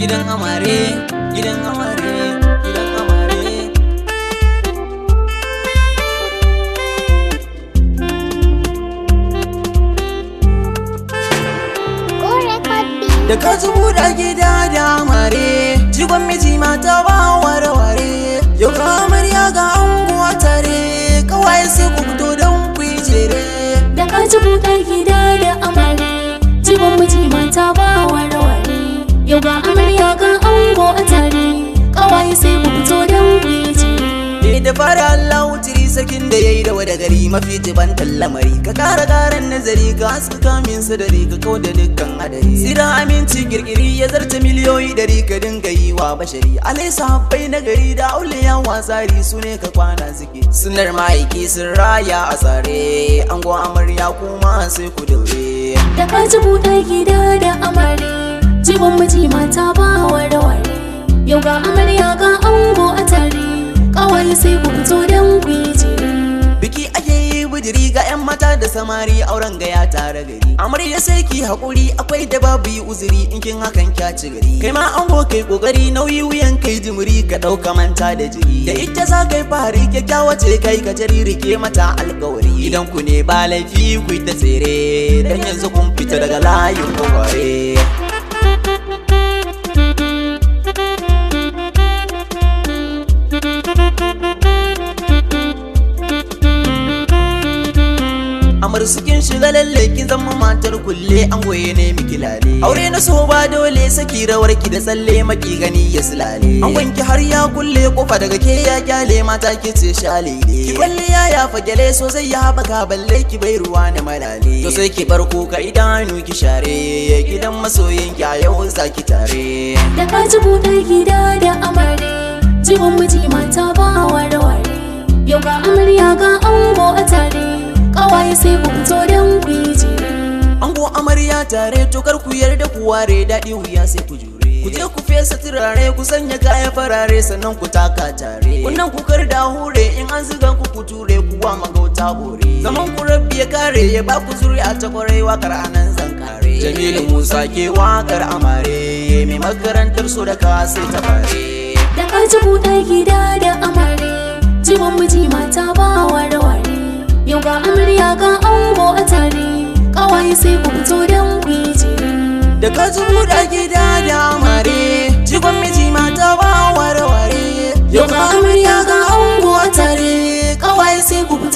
gidan amare, gidan amare, gidan amare. Da ka ji buɗa gida da amare, jigon miji mata ba ware-ware. Yau ga amarya ga ango a tare, kawai sai ku fito don ku yi jere. Da ka ji buɗa gida da amare, jigon miji mata ba ware-ware. Yau ga amarya ga ango a tare, kawai sai ku fito don ku yi jere. Da fara Allah wutiri sakin da yayi da wada gari mafi jibantan lamari. Ka kara karan nazari ka haska kamin sadari ka kau da dukkan hadari. Sira aminci girgiri ya zarta miliyoyi dari ka dinga yi wa bashari. Alai sahabbai na gari da auliya wasari su ne ka kwana zike. Sunar ma'aiki sun raya a tsare, ango amarya kuma sai ku daure. Da ka ji buɗa gida da amare, jigon miji mata ba ware-ware. Yau ga amarya ga ango a tare, kawai sai ku fito don ku yi jere. Biki ake yi budiri ga 'yan mata da samari auren gaya tare gari. Amarya sai ki haƙuri akwai da babu yi uzuri in kin hakan kya ci gari. Kai ma ango kai kokari nauyi wuyan kai jimiri ka ɗauka manta da jiri. Da ita za kai fahari kyakkyawa ce kai ka jari rike mata alƙawari. Idan ku ne ba laifi ku ta tsere, dan yanzu kun fita daga layin kwakware. Amar sukin shiga lalle kin zama matar kulle an goye ne miki lale. Aure na so ba dole saki rawar ki da tsalle maki gani ya silale. An wanki har ya kulle kofa daga ke ya kyale mata ki ce shalele. Ki balle ya fagele so zai ya baka balle ki bai ruwa na malale. To sai ki bar kuka idanu ki share, gidan masoyin ki a yau za ki tare. Da ka ji buɗa gida da amare, jigon miji mata ba ware-ware. Yau ga amarya ga ango a tare, kawai sai ku fito don ku yi jere. Ango amarya tare to kar ku yarda ku ware daɗi wuya sai ku jure. Ku je ku fesa turare ku sanya kaya farare sannan ku taka tare. Kunnan ku kar da hure in an ziga ku ture ku wa magauta bore. Zaman ku rabbi ya kare ya ba ku zuri'a ta kwarai wakar anan zan kare. Jamilu Musa ke wakar amare, mai makarantar so da ka sai ta fare. Da ka ji buɗa gida da amare, jigon miji mata ba ware-ware. Yau ga amarya ga ango a tare, kawai sai ku fito don ku yi jere. Da ka ji buɗa gida da amare, jigon miji mata ba ware-ware. Yau ga amarya ga ango a tare, kawai sai ku fito